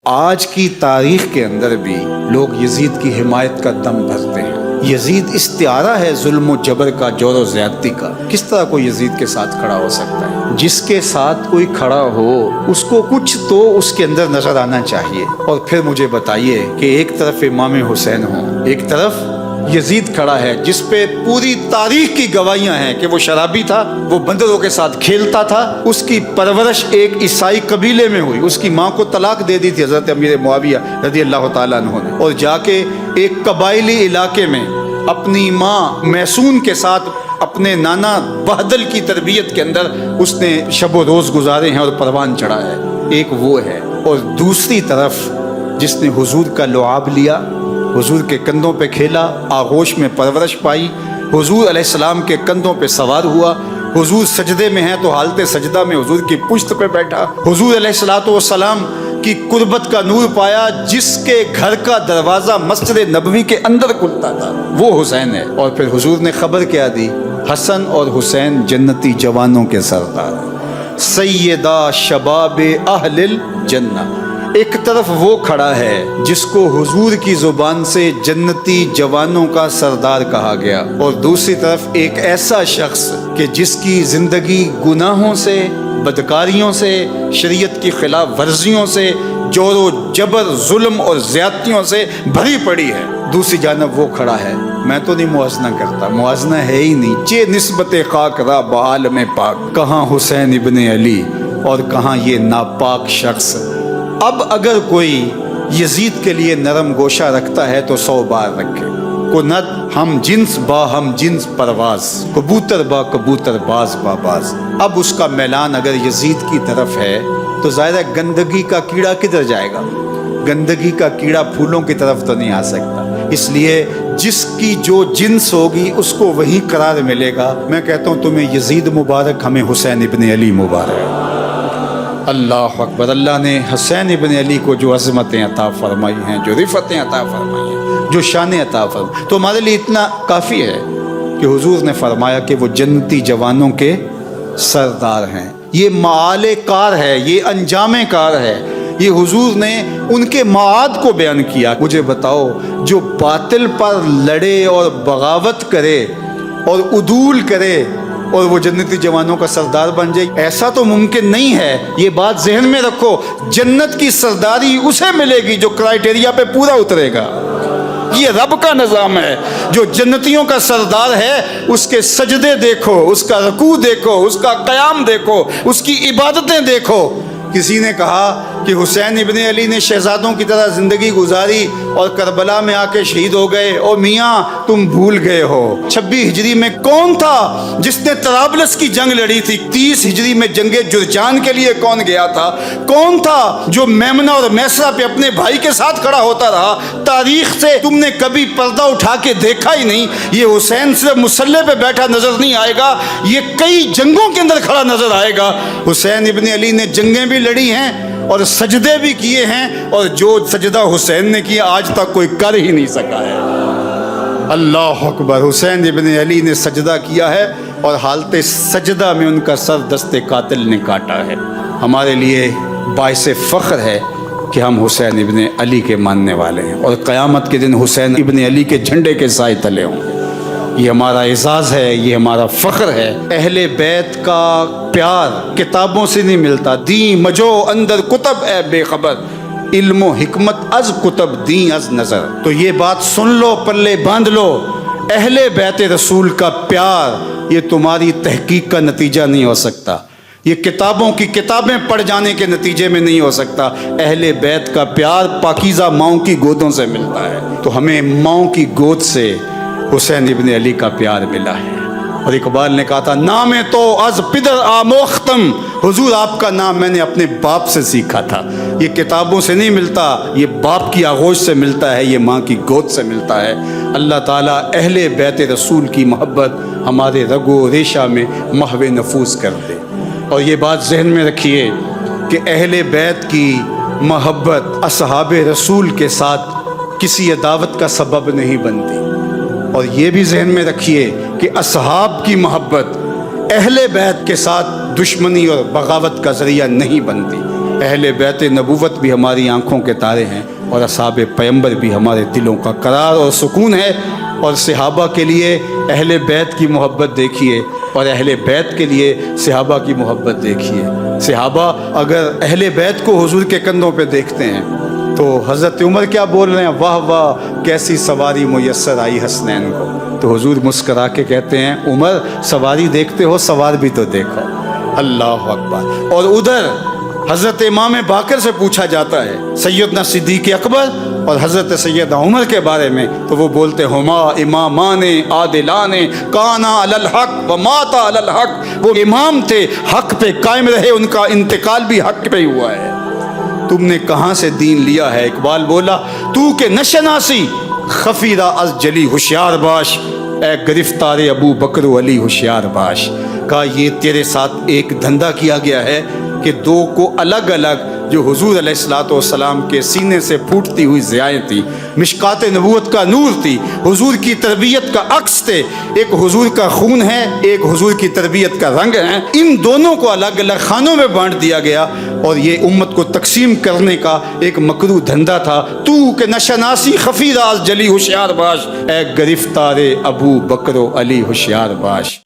آج کی تاریخ کے اندر بھی لوگ یزید کی حمایت کا دم بھرتے ہیں۔ یزید استعارہ ہے ظلم و جبر کا، جور و زیادتی کا۔ کس طرح کوئی یزید کے ساتھ کھڑا ہو سکتا ہے؟ جس کے ساتھ کوئی کھڑا ہو اس کو کچھ تو اس کے اندر نظر آنا چاہیے۔ اور پھر مجھے بتائیے کہ ایک طرف امام حسین ہوں، ایک طرف یزید کھڑا ہے جس پہ پوری تاریخ کی گواہیاں ہیں کہ وہ شرابی تھا، وہ بندروں کے ساتھ کھیلتا تھا، اس کی پرورش ایک عیسائی قبیلے میں ہوئی، اس کی ماں کو طلاق دے دی تھی حضرت امیر معاویہ رضی اللہ تعالیٰ عنہ نے، اور جا کے ایک قبائلی علاقے میں اپنی ماں میسون کے ساتھ اپنے نانا بہدل کی تربیت کے اندر اس نے شب و روز گزارے ہیں اور پروان چڑھا ہے۔ ایک وہ ہے، اور دوسری طرف جس نے حضور کا لعاب لیا، حضور کے کندھوں پہ کھیلا، آغوش میں پرورش پائی، حضور علیہ السلام کے کندھوں پہ سوار ہوا، حضور سجدے میں ہیں تو حالت سجدہ میں حضور کی پشت پہ بیٹھا، حضور علیہ السلام کی قربت کا نور پایا، جس کے گھر کا دروازہ مسجد نبوی کے اندر کھلتا تھا، وہ حسین ہے۔ اور پھر حضور نے خبر کیا دی؟ حسن اور حسین جنتی جوانوں کے سردار، سیدہ شباب اہل الجنہ۔ ایک طرف وہ کھڑا ہے جس کو حضور کی زبان سے جنتی جوانوں کا سردار کہا گیا، اور دوسری طرف ایک ایسا شخص کہ جس کی زندگی گناہوں سے، بدکاریوں سے، شریعت کی خلاف ورزیوں سے، جور و جبر، ظلم اور زیادتیوں سے بھری پڑی ہے۔ دوسری جانب وہ کھڑا ہے، میں تو نہیں موازنہ کرتا، موازنہ ہے ہی نہیں، چے نسبت خاک را بعالم پاک، کہاں حسین ابن علی اور کہاں یہ ناپاک شخص۔ اب اگر کوئی یزید کے لیے نرم گوشہ رکھتا ہے تو 100 بار رکھے۔ کنت ہم جنس با ہم جنس پرواز، کبوتر با کبوتر باز با باز۔ اب اس کا میلان اگر یزید کی طرف ہے تو ظاہر ہے گندگی کا کیڑا کدھر جائے گا؟ گندگی کا کیڑا پھولوں کی طرف تو نہیں آ سکتا، اس لیے جس کی جو جنس ہوگی اس کو وہی قرار ملے گا۔ میں کہتا ہوں تمہیں یزید مبارک، ہمیں حسین ابن علی مبارک۔ اللہ اکبر۔ اللہ نے حسین ابن علی کو جو عظمتیں عطا فرمائی ہیں، جو رفتیں عطا فرمائی ہیں، جو شان عطا فرمائی، تو ہمارے لیے اتنا کافی ہے کہ حضور نے فرمایا کہ وہ جنتی جوانوں کے سردار ہیں۔ یہ معال کار ہے، یہ انجام کار ہے، یہ حضور نے ان کے معاد کو بیان کیا۔ مجھے بتاؤ، جو باطل پر لڑے اور بغاوت کرے اور عدول کرے اور وہ جنتی جوانوں کا سردار بن جائے، ایسا تو ممکن نہیں ہے۔ یہ بات ذہن میں رکھو، جنت کی سرداری اسے ملے گی جو کرائیٹیریا پہ پورا اترے گا۔ یہ رب کا نظام ہے۔ جو جنتیوں کا سردار ہے اس کے سجدے دیکھو، اس کا رکوع دیکھو، اس کا قیام دیکھو، اس کی عبادتیں دیکھو۔ کسی نے کہا کہ حسین ابن علی نے شہزادوں کی طرح زندگی گزاری اور کربلا میں آ کے شہید ہو گئے۔ او میاں، تم بھول گئے ہو 26 ہجری میں کون تھا جس نے طرابلس کی جنگ لڑی تھی؟ 30 ہجری میں جنگ جرجان کے لیے کون گیا تھا؟ کون تھا جو میمنہ اور میسرہ پہ اپنے بھائی کے ساتھ کھڑا ہوتا رہا؟ تاریخ سے تم نے کبھی پردہ اٹھا کے دیکھا ہی نہیں۔ یہ حسین صرف مسلح پہ بیٹھا نظر نہیں آئے گا، یہ کئی جنگوں کے اندر کھڑا نظر آئے گا۔ حسین ابن علی نے جنگیں بھی لڑی ہیں اور سجدے بھی کیے ہیں، اور جو سجدہ حسین نے کیا آج تک کوئی کر ہی نہیں سکا ہے۔ اللہ اکبر۔ حسین ابن علی نے سجدہ کیا ہے اور حالت سجدہ میں ان کا سر دست قاتل نے کاٹا ہے۔ ہمارے لیے باعث فخر ہے کہ ہم حسین ابن علی کے ماننے والے ہیں، اور قیامت کے دن حسین ابن علی کے جھنڈے کے سائے تلے ہوں گے۔ یہ ہمارا اعزاز ہے، یہ ہمارا فخر ہے۔ اہل بیت کا پیار کتابوں سے نہیں ملتا۔ دین مجو اندر کتب اے بے خبر، علم و حکمت از کتب دین از نظر۔ تو یہ بات سن لو، پلے باندھ لو، اہل بیت رسول کا پیار یہ تمہاری تحقیق کا نتیجہ نہیں ہو سکتا، یہ کتابوں کی کتابیں پڑھ جانے کے نتیجے میں نہیں ہو سکتا۔ اہل بیت کا پیار پاکیزہ ماؤں کی گودوں سے ملتا ہے، تو ہمیں ماؤں کی گود سے حسین ابن علی کا پیار ملا ہے۔ اور اقبال نے کہا تھا، نام تو از پدر آموختم، حضور آپ کا نام میں نے اپنے باپ سے سیکھا تھا۔ یہ کتابوں سے نہیں ملتا، یہ باپ کی آغوش سے ملتا ہے، یہ ماں کی گود سے ملتا ہے۔ اللہ تعالیٰ اہل بیت رسول کی محبت ہمارے رگ و ریشہ میں محو نفوذ کر دے۔ اور یہ بات ذہن میں رکھیے کہ اہل بیت کی محبت اصحاب رسول کے ساتھ کسی عداوت کا سبب نہیں بنتی، اور یہ بھی ذہن میں رکھیے کہ اصحاب کی محبت اہل بیت کے ساتھ دشمنی اور بغاوت کا ذریعہ نہیں بنتی۔ اہل بیت نبوت بھی ہماری آنکھوں کے تارے ہیں، اور اصحاب پیمبر بھی ہمارے دلوں کا قرار اور سکون ہے۔ اور صحابہ کے لیے اہل بیت کی محبت دیکھیے، اور اہل بیت کے لیے صحابہ کی محبت دیکھیے۔ صحابہ اگر اہل بیت کو حضور کے کندھوں پہ دیکھتے ہیں تو حضرت عمر کیا بول رہے ہیں؟ واہ واہ کیسی سواری میسر آئی حسنین کو۔ تو حضور مسکرا کے کہتے ہیں عمر سواری دیکھتے ہو، سوار بھی تو دیکھو۔ اللہ اکبر۔ اور ادھر حضرت امام باقر سے پوچھا جاتا ہے سیدنا صدیق اکبر اور حضرت سیدنا عمر کے بارے میں، تو وہ بولتے ہما امامان عادلان کانا علی الحق و ماتا علی الحق۔ وہ امام تھے، حق پہ قائم رہے، ان کا انتقال بھی حق پہ ہی ہوا ہے۔ تم نے کہاں سے دین لیا ہے؟ اقبال بولا تو کہ نشناسی خفیرہ از جلی ہوشیار باش، اے گرفتار ابو بکر و علی ہوشیار باش۔ کہا یہ تیرے ساتھ ایک دھندا کیا گیا ہے کہ دو کو الگ الگ، جو حضور علیہ الصلوۃ والسلام کے سینے سے پھوٹتی ہوئی ضیائیں تھیں، مشکات نبوت کا نور تھی، حضور کی تربیت کا عکس تھے، ایک حضور کا خون ہے، ایک حضور کی تربیت کا رنگ ہے، ان دونوں کو الگ الگ خانوں میں بانٹ دیا گیا، اور یہ امت کو تقسیم کرنے کا ایک مکروہ دھندا تھا۔ تو کہ نشناسی خفی راز جلی ہوشیار باش، اے گرفتار ابو بکر و علی ہوشیار باش۔